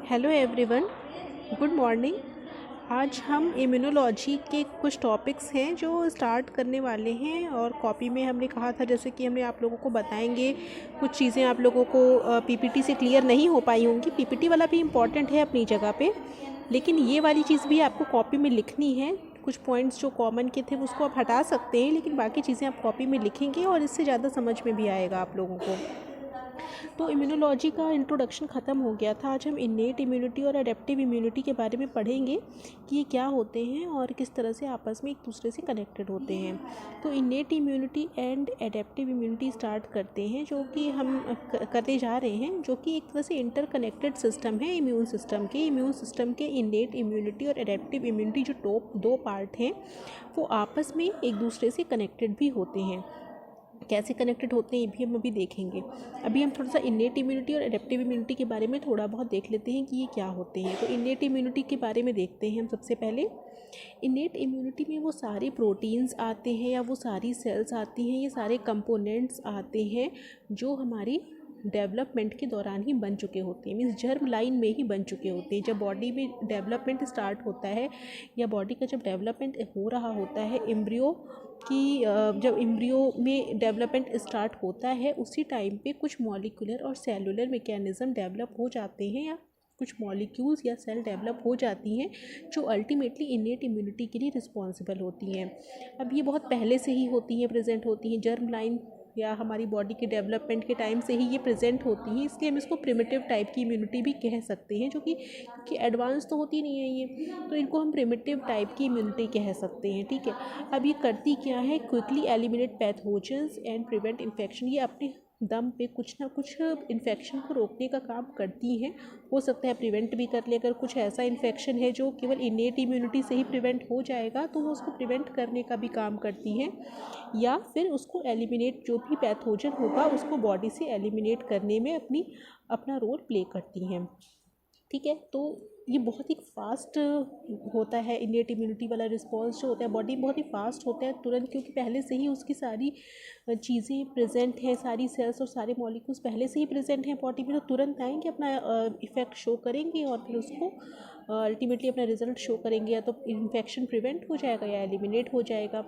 Hello everyone, good morning. आज हम immunology के कुछ टॉपिक्स हैं जो स्टार्ट करने वाले हैं और कॉपी में हमने कहा था जैसे कि हमने आप लोगों को बताएंगे कुछ चीज़ें आप लोगों को पीपीटी से क्लियर नहीं हो पाई होंगी। पीपीटी वाला भी इम्पॉर्टेंट है अपनी जगह पे, लेकिन ये वाली चीज़ भी आपको कॉपी में लिखनी है। कुछ पॉइंट्स जो कॉमन के थे उसको आप हटा सकते हैं, लेकिन बाकी चीज़ें आप कॉपी में लिखेंगे और इससे ज़्यादा समझ में भी आएगा आप लोगों को। तो इम्यूनोलॉजी का इंट्रोडक्शन ख़त्म हो गया था। आज हम इन्नेट इम्यूनिटी और एडेप्टिव इम्यूनिटी के बारे में पढ़ेंगे कि ये क्या होते हैं और किस तरह से आपस में एक दूसरे से कनेक्टेड होते हैं। तो innate immunity and adaptive immunity start करते हैं, जो कि हम करते जा रहे हैं, जो कि एक तरह से इंटरकनेक्टेड सिस्टम है इम्यून सिस्टम के इन्नेट इम्यूनिटी और एडेप्टिव इम्यूनिटी जो टॉप दो पार्ट हैं वो आपस में एक दूसरे से कनेक्टेड भी होते हैं। कैसे कनेक्टेड होते हैं ये भी हम अभी देखेंगे। अभी हम थोड़ा सा इन्नेट इम्यूनिटी और एडेप्टिव इम्यूनिटी के बारे में थोड़ा बहुत देख लेते हैं कि ये क्या होते हैं। तो इन्नेट इम्यूनिटी के बारे में देखते हैं हम सबसे पहले। इन्नेट इम्यूनिटी में वो सारे प्रोटीन्स आते हैं या वो सारी सेल्स आती हैं, ये सारे कंपोनेंट्स आते हैं जो हमारी डेवलपमेंट के दौरान ही बन चुके होते हैं, मीन्स जर्म लाइन में ही बन चुके होते हैं। जब बॉडी में डेवलपमेंट स्टार्ट होता है या बॉडी का जब डेवलपमेंट हो रहा होता है एम्ब्रियो की, जब एम्ब्रियो में डेवलपमेंट स्टार्ट होता है उसी टाइम पे कुछ मॉलिक्यूलर और सेलुलर मैकेनिज़्म डेवलप हो जाते हैं या कुछ मॉलिक्यूल्स या सेल डेवलप हो जाती हैं जो अल्टीमेटली इन्नेट इम्यूनिटी के लिए रिस्पॉन्सिबल होती हैं। अब ये बहुत पहले से ही होती हैं, प्रेजेंट होती हैं, जर्म लाइन या हमारी बॉडी के डेवलपमेंट के टाइम से ही ये प्रेजेंट होती हैं, इसलिए हम इसको प्रिमिटिव टाइप की इम्यूनिटी भी कह सकते हैं, जो कि एडवांस तो होती नहीं है ये, तो इनको हम प्रिमिटिव टाइप की इम्यूनिटी कह सकते हैं। ठीक है, अब ये करती क्या है, quickly eliminate pathogens and prevent infection. ये अपने दम पे कुछ ना कुछ इन्फेक्शन को रोकने का काम करती हैं। हो सकता है प्रिवेंट भी कर ले, अगर कुछ ऐसा इन्फेक्शन है जो केवल इन्नेट इम्यूनिटी से ही प्रिवेंट हो जाएगा तो वो उसको प्रिवेंट करने का भी काम करती हैं, या फिर उसको एलिमिनेट, जो भी पैथोजन होगा उसको बॉडी से एलिमिनेट करने में अपना रोल प्ले करती हैं। ठीक है, तो ये बहुत ही फास्ट होता है इन्नेट इम्यूनिटी वाला रिस्पॉन्स जो होता है बॉडी में, बहुत ही फास्ट होता है तुरंत, क्योंकि पहले से ही उसकी सारी चीज़ें प्रेजेंट हैं, सारी सेल्स और सारे मॉलिक्यूल्स पहले से ही प्रेजेंट हैं बॉडी में, तो तुरंत आएंगे, अपना इफ़ेक्ट शो करेंगे और फिर उसको अल्टीमेटली अपना रिजल्ट शो करेंगे, या तो इन्फेक्शन प्रिवेंट हो जाएगा या एलिमिनेट हो जाएगा।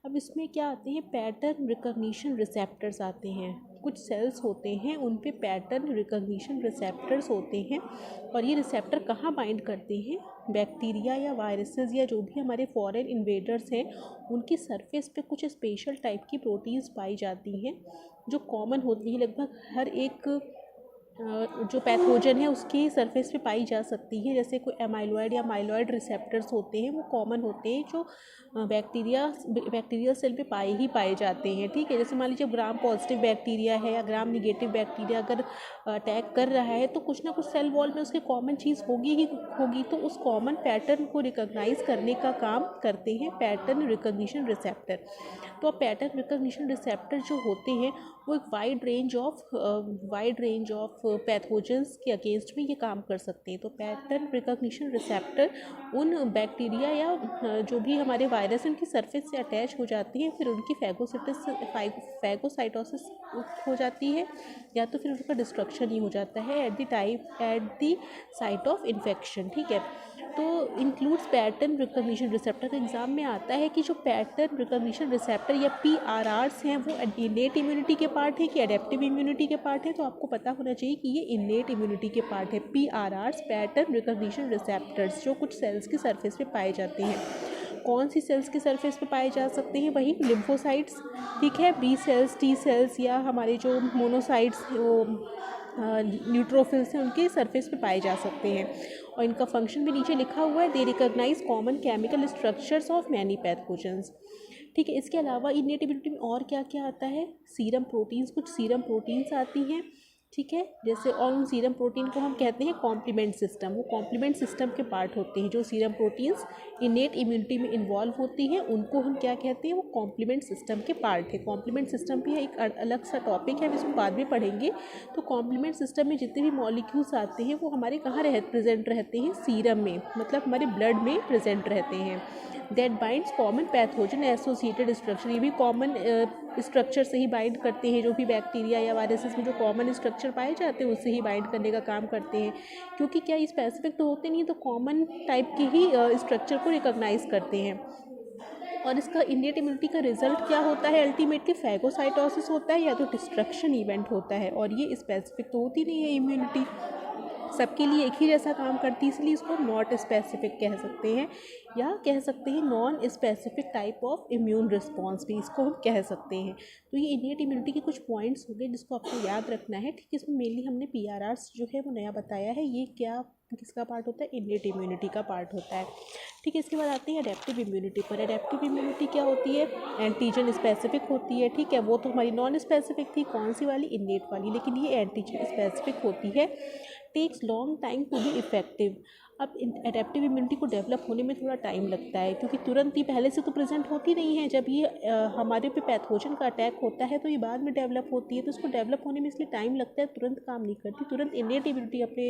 अब इसमें क्या आते हैं, पैटर्न रिकॉग्निशन रिसेप्टर्स आते हैं। कुछ सेल्स होते हैं उन पे पैटर्न रिकॉग्निशन रिसेप्टर्स होते हैं, और ये रिसेप्टर कहाँ बाइंड करते हैं, बैक्टीरिया या वायरसेस या जो भी हमारे फॉरेन इन्वेडर्स हैं उनकी सरफेस पे कुछ स्पेशल टाइप की प्रोटीन्स पाई जाती हैं जो कॉमन होती है, लगभग हर एक जो पैथोजन है उसकी सरफेस पे पाई जा सकती है। जैसे कोई एमाइलॉइड या माइलॉइड रिसेप्टर्स होते हैं, वो कॉमन होते हैं जो बैक्टीरियल सेल पे पाए जाते हैं। ठीक है, जैसे मान लीजिए ग्राम पॉजिटिव बैक्टीरिया है या ग्राम निगेटिव बैक्टीरिया अगर अटैक कर रहा है तो कुछ ना कुछ सेल वॉल में उसकी कॉमन चीज़ होगी ही होगी, तो उस कॉमन पैटर्न को रिकॉग्नाइज करने का काम करते हैं पैटर्न रिकॉग्निशन रिसेप्टर। तो पैटर्न रिकॉग्निशन रिसेप्टर जो होते हैं वो एक वाइड रेंज ऑफ पैथोजेंस के अगेंस्ट में ये काम कर सकते हैं। तो पैटर्न रिकॉग्निशन रिसेप्टर उन बैक्टीरिया या जो भी हमारे वायरस उनकी सरफेस से अटैच हो जाती हैं, फिर उनकी फैगोसाइटोसिस हो जाती है, या तो फिर उनका डिस्ट्रक्शन ही हो जाता है at the site of infection. ठीक है, तो includes pattern recognition receptor. Exam में आता है कि जो पैटर्न रिकॉग्निशन रिसेप्टर या PRRs हैं वो इन्नेट इम्यूनिटी के पार्ट है कि एडेप्टिव इम्यूनिटी के पार्ट है, तो आपको पता होना चाहिए कि ये इन्नेट इम्यूनिटी के पार्ट है। PRRs पैटर्न रिकॉग्निशन रिसेप्टर्स जो कुछ सेल्स की सरफेस पे पाए जाते हैं। कौन सी सेल्स की सरफेस पे पाए जा सकते हैं, वही लिम्फोसाइट्स, ठीक है, B सेल्स, T सेल्स या हमारे जो मोनोसाइट्स वो न्यूट्रोफिल्स हैं उनके सरफेस पे पाए जा सकते हैं। और इनका फंक्शन भी नीचे लिखा हुआ है, they recognize common chemical structures of many pathogens. ठीक है, इसके अलावा इन्नेट इम्यूनिटी में और क्या क्या आता है, सीरम प्रोटीन्स, कुछ सीरम प्रोटीन्स आती हैं। ठीक है, जैसे और उन सीरम प्रोटीन को हम कहते हैं कॉम्प्लीमेंट सिस्टम, वो कॉम्प्लीमेंट सिस्टम के पार्ट होते हैं। जो सीरम प्रोटीन्स इन्नेट इम्यूनिटी में इन्वॉल्व होती हैं उनको हम क्या कहते हैं, वो कॉम्प्लीमेंट सिस्टम के पार्ट है। कॉम्प्लीमेंट सिस्टम भी है एक अलग सा टॉपिक है, हम इसको बाद में पढ़ेंगे। तो कॉम्प्लीमेंट सिस्टम में जितने भी मॉलिक्यूल्स आते हैं वो हमारे कहाँ प्रेजेंट रहते हैं, सीरम में, मतलब हमारे ब्लड में प्रेजेंट रहते हैं। That binds common pathogen associated structure. ये भी कॉमन स्ट्रक्चर से ही बाइंड करते हैं, जो भी बैक्टीरिया या वायरसेस में जो कॉमन स्ट्रक्चर पाए जाते हैं उससे ही बाइंड करने का काम करते हैं, क्योंकि क्या स्पेसिफिक तो होते नहीं, तो कॉमन टाइप के ही स्ट्रक्चर को रिकॉग्नाइज करते हैं। और इसका इन्नेट इम्यूनिटी का रिजल्ट क्या होता है, अल्टीमेटली फैगोसाइटोसिस होता है या तो डिस्ट्रक्शन इवेंट होता है। और ये स्पेसिफिक तो होती नहीं है इम्यूनिटी, सबके लिए एक ही जैसा काम करती है, इसलिए इसको नॉट स्पेसिफिक कह सकते हैं, या कह सकते हैं non specific type of immune response भी इसको हम कह सकते हैं। तो ये इन्नेट इम्यूनिटी के कुछ पॉइंट्स हो गए जिसको आपको याद रखना है। ठीक है, इसमें मेनली हमने PRRs जो है वो नया बताया है, ये क्या किसका पार्ट होता है, इन्नेट इम्यूनिटी का पार्ट होता है। ठीक है, इसके बाद आते हैं अडेप्टिव इम्यूनिटी पर। अडेप्टिव इम्यूनिटी क्या होती है, एंटीजन स्पेसिफिक होती है। ठीक है, वो तो हमारी नॉन स्पेसिफिक थी, कौन सी वाली, इन्नेट वाली, लेकिन ये एंटीजन स्पेसिफिक होती है। Takes long time to be effective. अब एडेप्टिव इम्यूनिटी को डेवलप होने में थोड़ा टाइम लगता है, क्योंकि तुरंत ही पहले से तो प्रेजेंट होती नहीं है। जब ये हमारे पे पैथोजन का अटैक होता है तो ये बाद में डेवलप होती है, तो इसको डेवलप होने में इसलिए टाइम लगता है, तुरंत काम नहीं करती, तुरंत इन्नेट इम्यूनिटी अपने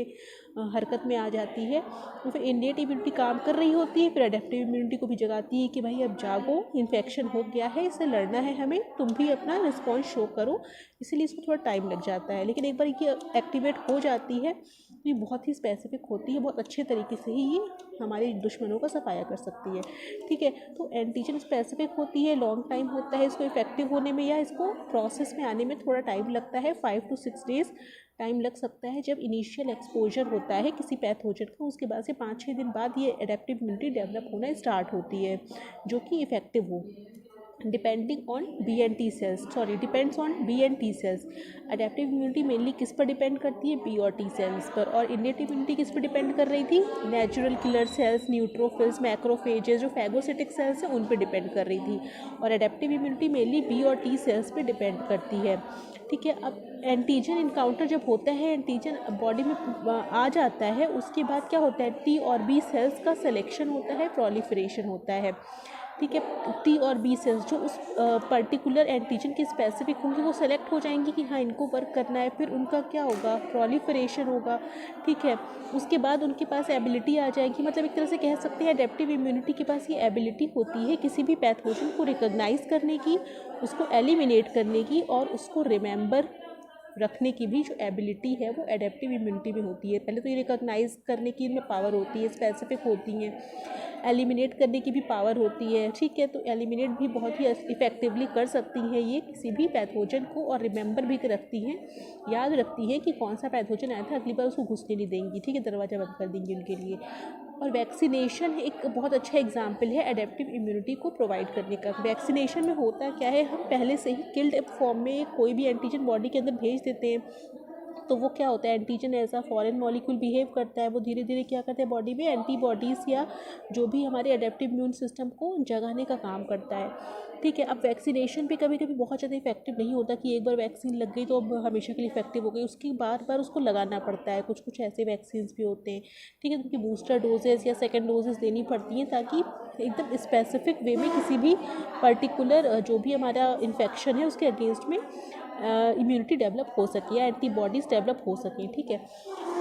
हरकत में आ जाती है। तो फिर इन्नेट इम्यूनिटी काम कर रही होती है, फिर एडेप्टिव इम्यूनिटी को भी जगाती है कि भाई अब जागो, इन्फेक्शन हो गया है, इससे लड़ना है हमें, तुम भी अपना रिस्पॉन्स शो करो। इसीलिए इसको थोड़ा टाइम लग जाता है, लेकिन एक बार ये एक्टिवेट हो जाती है तो ये बहुत ही स्पेसिफिक होती है, बहुत अच्छे तरीके से ही ये हमारे दुश्मनों का सफाया कर सकती है। ठीक है, तो एंटीजन स्पेसिफिक होती है, लॉन्ग टाइम होता है इसको इफेक्टिव होने में, या इसको प्रोसेस में आने में थोड़ा टाइम लगता है, 5 to 6 डेज टाइम लग सकता है। जब इनिशियल एक्सपोजर होता है किसी पैथोजन का, उसके बाद से 5-6 दिन बाद ये एडेप्टिव इम्यूनिटी डेवलप होना स्टार्ट होती है, जो कि इफेक्टिव हो। Depending on depends on B and T cells. Adaptive immunity mainly किस पर डिपेंड करती है, बी और टी सेल्स पर। और इन्नेट इम्यूनिटी किस पर डिपेंड कर रही थी, natural killer cells, neutrophils, macrophages, जो फैगोसिटिक सेल्स हैं उन पर डिपेंड कर रही थी। और अडेप्टिव इम्यूनिटी मेनली बी और टी सेल्स पर डिपेंड करती है। ठीक है, अब एंटीजन इनकाउंटर जब होता है, एंटीजन बॉडी में आ जाता है, उसके बाद क्या होता है, टी और बी सेल्स का सिलेक्शन होता है, प्रोलिफरेशन होता है। ठीक है, टी और बी सेल्स जो उस पर्टिकुलर एंटीजन के स्पेसिफिक होंगे वो सेलेक्ट हो जाएंगी कि हाँ इनको वर्क करना है, फिर उनका क्या होगा, प्रोलिफरेशन होगा। ठीक है, उसके बाद उनके पास एबिलिटी आ जाएगी, मतलब एक तरह से कह सकते हैं एडेप्टिव इम्यूनिटी के पास ये एबिलिटी होती है किसी भी पैथोजन को रिकॉग्नाइज करने की, उसको एलिमिनेट करने की, और उसको रिमेंबर रखने की भी जो एबिलिटी है वो एडेप्टिव इम्यूनिटी में होती है। पहले तो ये रिकॉग्नाइज करने की इनमें पावर होती है, स्पेसिफिक होती हैं, एलिमिनेट करने की भी पावर होती है। ठीक है, तो एलिमिनेट भी बहुत ही इफेक्टिवली कर सकती हैं ये किसी भी पैथोजन को, और रिमेंबर भी रखती हैं, याद रखती हैं कि कौन सा पैथोजन आया था, अगली बार उसको घुसने नहीं देंगी। ठीक है, दरवाज़ा बंद कर देंगी उनके लिए। और वैक्सीनेशन एक बहुत अच्छा एग्जाम्पल है एडेप्टिव इम्यूनिटी को प्रोवाइड करने का। वैक्सीनेशन में होता क्या है, हम पहले से ही किल्ड फॉर्म में कोई भी एंटीजन बॉडी के अंदर भेज देते हैं, तो वो क्या होता है, एंटीजन ऐसा फॉरेन मॉलिक्यूल बिहेव करता है, वो धीरे धीरे क्या करता है, बॉडी में एंटीबॉडीज़ या जो भी हमारे एडेप्टिव इम्यून सिस्टम को जगाने का काम करता है। ठीक है, अब वैक्सीनेशन भी कभी कभी बहुत ज़्यादा इफेक्टिव नहीं होता कि एक बार वैक्सीन लग गई तो अब हमेशा के लिए इफेक्टिव हो गई, उसकी बार बार उसको लगाना पड़ता है। कुछ कुछ ऐसे वैक्सीन भी होते हैं, ठीक है, उनकी बूस्टर डोजेज़ या सेकेंड डोजेज़ देनी पड़ती हैं, ताकि एकदम स्पेसिफिक वे में किसी भी पर्टिकुलर जो भी हमारा इन्फेक्शन है उसके अगेंस्ट में इम्यूनिटी डेवलप हो सके या एंटीबॉडीज़ डेवलप हो सकें। ठीक है,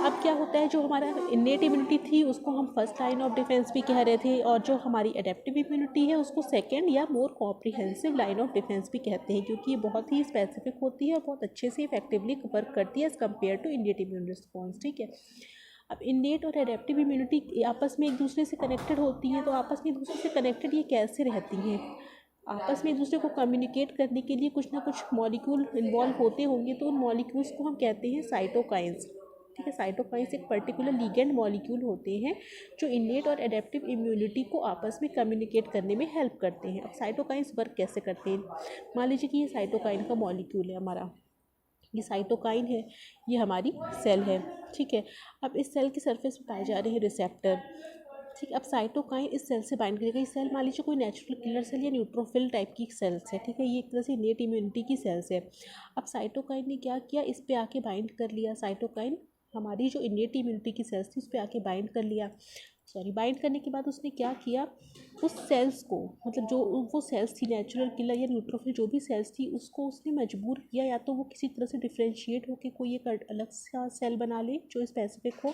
अब क्या होता है, जो हमारा इन्नेट इम्यूनिटी थी उसको हम फर्स्ट लाइन ऑफ डिफेंस भी कह रहे थे, और जो हमारी एडेप्टिव इम्यूनिटी है उसको सेकंड या मोर कॉम्प्रिहेंसिव लाइन ऑफ डिफेंस भी कहते हैं, क्योंकि ये बहुत ही स्पेसिफिक होती है और बहुत अच्छे से इफेक्टिवली वर्क करती है as compare to innate immune response. ठीक है, अब इन्नेट और एडेप्टिव इम्यूनिटी आपस में एक दूसरे से कनेक्टेड होती हैं, तो आपस में एक दूसरे से कनेक्टेड ये कैसे रहती हैं, आपस में एक दूसरे को कम्युनिकेट करने के लिए कुछ ना कुछ मॉलिक्यूल इन्वॉल्व होते होंगे, तो उन मॉलिक्यूल्स को हम कहते हैं साइटोकाइंस। ठीक है, साइटोकाइंस एक पर्टिकुलर लिगेंड मॉलिक्यूल होते हैं जो इन्नेट और एडेप्टिव इम्यूनिटी को आपस में कम्युनिकेट करने में हेल्प करते हैं। अब साइटोकाइंस वर्क कैसे करते हैं, मान लीजिए कि ये साइटोकाइन का मॉलिक्यूल है हमारा, ये साइटोकाइन है, ये हमारी सेल है। ठीक है, अब इस सेल के सरफेस पर पाए जा रहे हैं रिसेप्टर। ठीक, अब साइटोकाइन इस सेल से बाइंड करेगा। इस सेल मान लीजिए कोई नेचुरल किलर सेल या न्यूट्रोफिल टाइप की सेल्स है। ठीक है, ये एक तरह से इन्नेट इम्यूनिटी की सेल्स है। अब साइटोकाइन ने क्या किया, इस पे आके बाइंड कर लिया, साइटोकाइन हमारी जो इन्नेट इम्यूनिटी की सेल्स थी उस पर आके बाइंड कर लिया। बाइंड करने के बाद उसने क्या किया, उस सेल्स को, मतलब जो वो सेल्स थी नेचुरल किलर या न्यूट्रोफिल जो भी सेल्स थी, उसको उसने मजबूर किया या तो वो किसी तरह से डिफ्रेंशिएट होकर कोई एक अलग सा सेल बना ले जो स्पेसिफिक हो,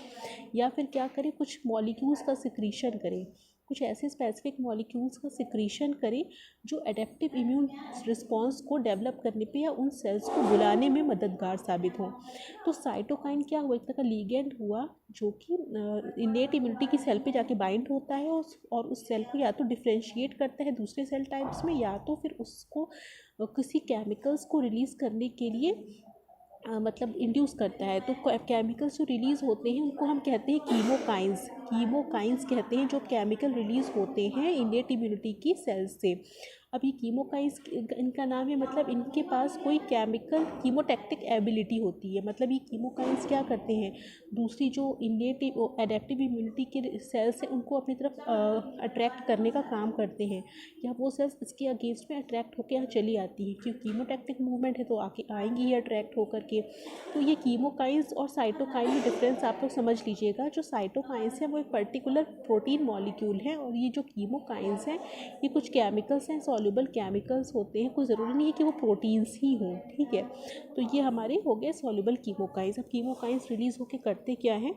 या फिर क्या करे, कुछ मॉलिक्यूल्स का सिक्रीशन करे, कुछ ऐसे स्पेसिफिक मॉलिक्यूल्स का सिक्रीशन करे जो एडेप्टिव इम्यून रिस्पॉन्स को डेवलप करने पे या उन सेल्स को बुलाने में मददगार साबित हों। तो साइटोकाइन क्या हुआ, एक तरह का लीगेंड हुआ जो कि इनेट इम्यूनिटी की सेल पे जाके बाइंड होता है और उस सेल को या तो डिफ्रेंशिएट करता है दूसरे सेल टाइप्स में, या तो फिर उसको किसी केमिकल्स को रिलीज़ करने के लिए मतलब इंड्यूस करता है। तो केमिकल्स जो रिलीज़ होते हैं उनको हम कहते हैं कीमोकाइंस। कीमोकाइंस कहते हैं जो केमिकल रिलीज़ होते हैं इनेट इम्यूनिटी की सेल्स से। अब ये कीमोकाइंस इनका नाम है, मतलब इनके पास कोई केमिकल कीमोटैक्टिक एबिलिटी होती है। मतलब ये कीमोकाइंस क्या करते हैं, दूसरी जो इनेट एडेप्टिव इम्यूनिटी के सेल्स हैं उनको अपनी तरफ अट्रैक्ट करने का काम करते हैं, या वो सेल्स इसके अगेंस्ट में अट्रैक्ट होकर यहाँ चली आती हैं, क्योंकि कीमोटैक्टिक मूवमेंट है तो आके आएंगी ही अट्रैक्ट होकर के। तो ये कीमोकाइंस और साइटोकाइन में डिफरेंस आप लोग समझ लीजिएगा। जो साइटोकाइंस है वो एक पर्टिकुलर प्रोटीन मॉलिक्यूल है, और ये जो कीमोकाइंस हैं ये कुछ केमिकल्स हैं, सॉल्युबल केमिकल्स होते हैं, कोई ज़रूरी नहीं है कि वो प्रोटीन्स ही हों, ठीक है। तो ये हमारे हो गए सॉल्युबल कीमोकाइंस। अब कीमोकाइंस रिलीज़ होकर करते क्या हैं,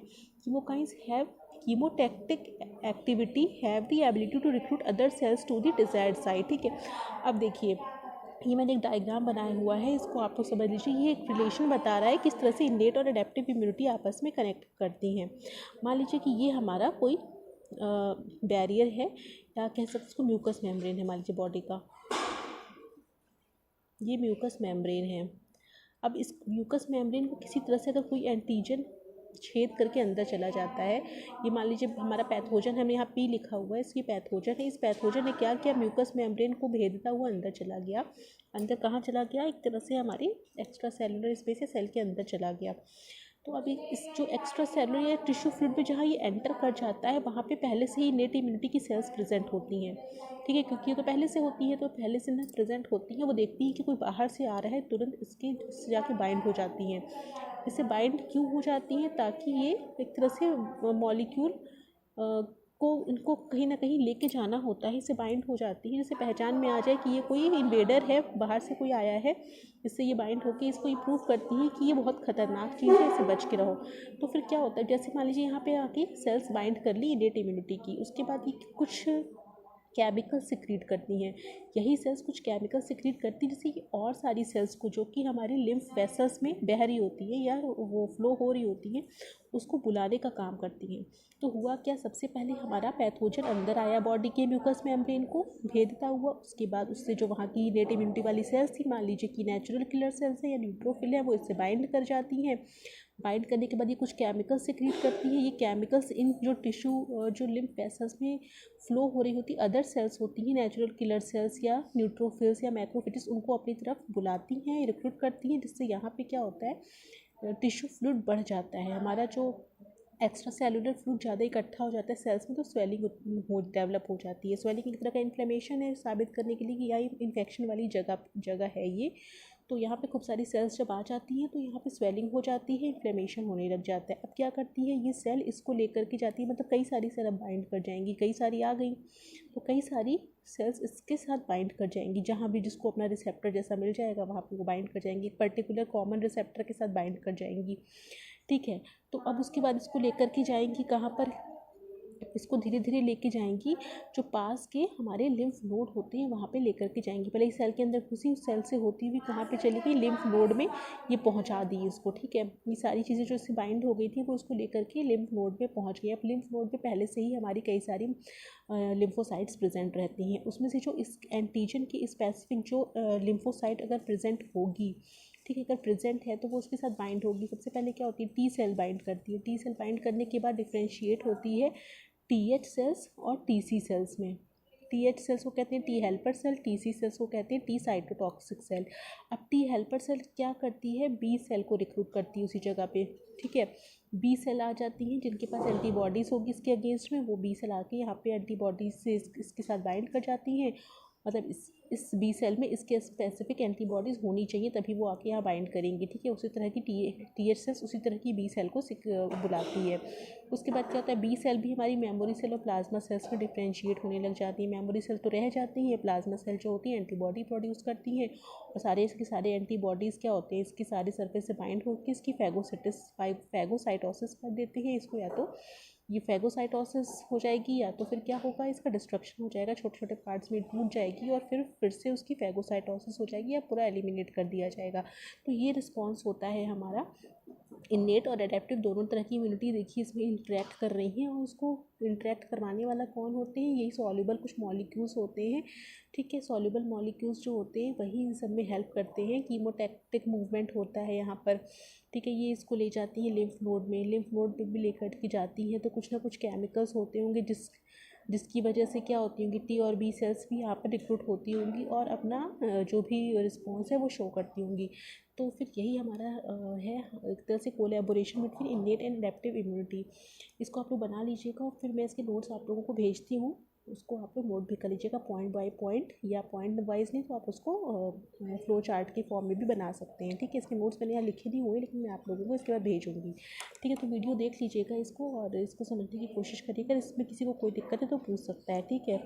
chemokines have chemotactic activity, have the ability to recruit other cells to the desired site, ठीक है। अब देखिए ये मैंने एक डायग्राम बनाया हुआ है, इसको आप लोग समझ लीजिए। ये एक रिलेशन बता रहा है किस तरह से इनेट और एडेप्टिव इम्यूनिटी आपस में कनेक्ट करती हैं। मान लीजिए कि ये हमारा कोई बैरियर है, या कह सकते इसको म्यूकस मेम्ब्रेन है, मान लीजिए बॉडी का ये म्यूकस मेम्ब्रेन है। अब इस म्यूकस मेम्ब्रेन को किसी तरह से अगर कोई एंटीजन छेद करके अंदर चला जाता है, ये मान लीजिए हमारा पैथोजन, हमने यहाँ पी लिखा हुआ है, इसकी पैथोजन है, इस पैथोजन ने क्या किया, म्यूकस मेम्ब्रेन को भेदता हुआ अंदर चला गया। अंदर कहाँ चला गया, एक तरह से हमारी एक्स्ट्रा सेलुलर स्पेस या सेल के अंदर चला गया। तो अभी इस जो एक्स्ट्रा सेलुलर या टिश्यू फ्लूइड में जहाँ ये एंटर कर जाता है वहाँ पे पहले से ही इनेट इम्यूनिटी की सेल्स प्रेजेंट होती हैं, ठीक है, क्योंकि ये तो पहले से होती है, तो पहले से ना प्रेजेंट होती हैं। वो देखती हैं कि कोई बाहर से आ रहा है, तुरंत इससे जाके बाइंड हो जाती हैं। इससे बाइंड क्यों हो जाती हैं, ताकि ये एक तरह से मॉलिक्यूल को इनको कहीं ना कहीं लेके जाना होता है, इससे बाइंड हो जाती है, जिससे पहचान में आ जाए कि ये कोई इन्वेडर है, बाहर से कोई आया है। इससे ये बाइंड होकर इसको ये प्रूव करती है कि ये बहुत खतरनाक चीज़ है, इससे बच के रहो। तो फिर क्या होता है, जैसे मान लीजिए यहाँ पे आके सेल्स बाइंड कर ली इनेट इम्यूनिटी की, उसके बाद ये कुछ केमिकल सिक्रीट करती हैं। यही सेल्स कुछ केमिकल सिक्रीट करती हैं जिससे कि और सारी सेल्स को जो कि हमारी लिम्फ वेसल्स में बह रही होती है या वो फ्लो हो रही होती हैं, उसको बुलाने का काम करती हैं। तो हुआ क्या, सबसे पहले हमारा पैथोजन अंदर आया बॉडी के म्यूकस मेम्ब्रेन को भेदता हुआ, उसके बाद उससे जो वहाँ की इनेट इम्यूनिटी वाली सेल्स थी, मान लीजिए कि नेचुरल किलर सेल्स है या न्यूट्रोफिल है, वो इससे बाइंड कर जाती हैं। बाइंड करने के बाद ये कुछ केमिकल सिक्रीट करती है। ये केमिकल्स इन जो टिश्यू जो लिम्फ वेसल्स में फ्लो हो रही होती अदर सेल्स होती हैं, नेचुरल किलर सेल्स या न्यूट्रोफिल्स या मैक्रोफिटिस, उनको अपनी तरफ बुलाती हैं, रिक्रूट करती हैं, जिससे यहाँ पे क्या होता है, टिश्यू फ्लूइड बढ़ जाता है। हमारा जो एक्स्ट्रा सेलुलर फ्लूइड ज़्यादा इकट्ठा हो जाता है सेल्स में, तो स्वेलिंग हो डेवलप हो जाती है। स्वेलिंग एक तरह का इन्फ्लेमेशन है, साबित करने के लिए कि यह इन्फेक्शन वाली जगह है ये। तो यहाँ पे खूब सारी सेल्स जब आ जाती हैं तो यहाँ पे स्वेलिंग हो जाती है, इन्फ्लेमेशन होने लग जाता है। अब क्या करती है ये सेल, इसको लेकर के जाती है, मतलब कई सारी सेल अब बाइंड कर जाएंगी, कई सारी आ गई तो कई सारी सेल्स इसके साथ बाइंड कर जाएंगी, जहाँ भी जिसको अपना रिसेप्टर जैसा मिल जाएगा वहाँ पे वो बाइंड कर जाएंगी, एक पर्टिकुलर कॉमन रिसेप्टर के साथ बाइंड कर जाएंगी, ठीक है। तो अब उसके बाद इसको लेकर के जाएंगी कहाँ पर, इसको धीरे धीरे लेके जाएंगी जो पास के हमारे लिम्फ नोड होते हैं वहाँ पे लेकर के जाएंगी। पहले इस सेल के अंदर घुसी, उस सेल से होती हुई कहाँ पे चली गई, लिम्फ नोड में ये पहुँचा दी इसको, ठीक है। ये सारी चीज़ें जो इससे बाइंड हो गई थी वो इसको लेकर के लिम्फ नोड में पहुँच गई। अब लिम्फ नोड में पहले से ही हमारी कई सारी लिम्फोसाइट्स प्रेजेंट रहती हैं, उसमें से जो इस एंटीजन की स्पेसिफिक जो लिम्फोसाइट अगर प्रेजेंट होगी, ठीक है, अगर प्रेजेंट है तो वो उसके साथ बाइंड होगी। सबसे पहले क्या होती है, टी सेल बाइंड करती है। टी सेल बाइंड करने के बाद डिफ्रेंशिएट होती है टीएच सेल्स और टीसी सेल्स में। टीएच सेल्स को कहते हैं T helper cell, TC cells को कहते हैं टी साइटोटॉक्सिक सेल। अब टी हेल्पर सेल क्या करती है, बी सेल को रिक्रूट करती है उसी जगह पे, ठीक है। बी सेल आ जाती हैं जिनके पास एंटीबॉडीज़ होगी इसके अगेंस्ट में, वो बी सेल आके यहाँ पे एंटीबॉडीज से इसके साथ बाइंड कर जाती हैं। मतलब इस बी सेल में इसके स्पेसिफिक एंटीबॉडीज़ होनी चाहिए तभी वो आके यहाँ बाइंड करेंगी, ठीक है। उसी तरह की टीएच सेल्स उसी तरह की बी सेल को बुलाती है। उसके बाद क्या होता है, बी सेल भी हमारी मेमोरी सेल और प्लाज्मा सेल्स में डिफ्रेंशिएट होने लग जाती है। मेमोरी सेल तो रह जाती है, प्लाज्मा सेल जो होती है एंटीबॉडी प्रोड्यूस करती हैं, और सारे इसके सारे एंटीबॉडीज़ क्या होते हैं, इसके सारे सरफेस से बाइंड होकर इसकी फैगोसाइटोसिस कर देते हैं इसको, या तो ये फैगोसाइटोसिस हो जाएगी, या तो फिर क्या होगा, इसका डिस्ट्रक्शन हो जाएगा, छोटे छोटे पार्ट्स में टूट जाएगी और फिर से उसकी फैगोसाइटोसिस हो जाएगी या पूरा एलिमिनेट कर दिया जाएगा। तो ये रिस्पॉन्स होता है हमारा। इन्नेट और एडेप्टिव दोनों तरह की इम्यूनिटी देखिए इसमें इंटरेक्ट कर रही हैं, और उसको इंटरेक्ट करवाने वाला कौन होते हैं, यही सॉल्युबल कुछ मॉलिक्यूल्स होते हैं। ठीक है, सॉल्युबल मॉलिक्यूल्स जो होते हैं वही इन सब में हेल्प करते हैं। कीमोटैक्टिक मूवमेंट होता है यहाँ पर। ठीक है, ये इसको ले जाती हैं लिम्फ नोड में, लिम्फ नोड पे भी लेकर के जाती हैं, तो कुछ ना कुछ केमिकल्स होते होंगे जिसकी वजह से क्या होती होंगी, टी और बी सेल्स भी यहाँ पर रिक्रूट होती होंगी और अपना जो भी रिस्पॉन्स है वो शो करती होंगी। तो फिर यही हमारा है एक तरह से collaboration between innate and adaptive immunity. इसको आप लोग बना लीजिएगा, और फिर मैं इसके नोट्स आप लोगों को भेजती हूँ, उसको आप लोग नोट भी कर लीजिएगा पॉइंट बाय पॉइंट, या पॉइंट वाइज नहीं तो आप उसको फ्लो चार्ट के फॉर्म में भी बना सकते हैं। ठीक है, इसके नोट्स मैंने यहाँ लिखे नहीं हुए, लेकिन मैं आप लोगों को इसके बाद भेजूँगी। ठीक है, तो वीडियो देख लीजिएगा इसको और इसको समझने की कोशिश करिएगा। इसमें किसी को कोई दिक्कत है तो पूछ सकता है। ठीक है,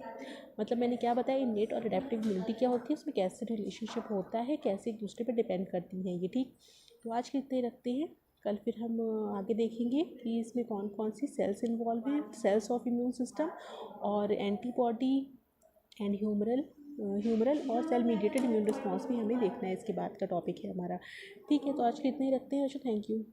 मतलब मैंने क्या बताया, इन्नेट और एडेप्टिव इम्यूनिटी क्या होती है, उसमें कैसे रिलेशनशिप होता है, कैसे एक दूसरे पर डिपेंड करती हैं ये। ठीक, तो आज के इतने ही रखते हैं, कल फिर हम आगे देखेंगे कि इसमें कौन कौन सी सेल्स इन्वॉल्व हैं, सेल्स ऑफ इम्यून सिस्टम और एंटीबॉडी एंड ह्यूमरल और सेल मीडिएटेड इम्यून रिस्पॉन्स भी हमें देखना है। इसके बाद का टॉपिक है हमारा। ठीक है, तो आज के इतने ही रखते हैं। अच्छा, थैंक यू।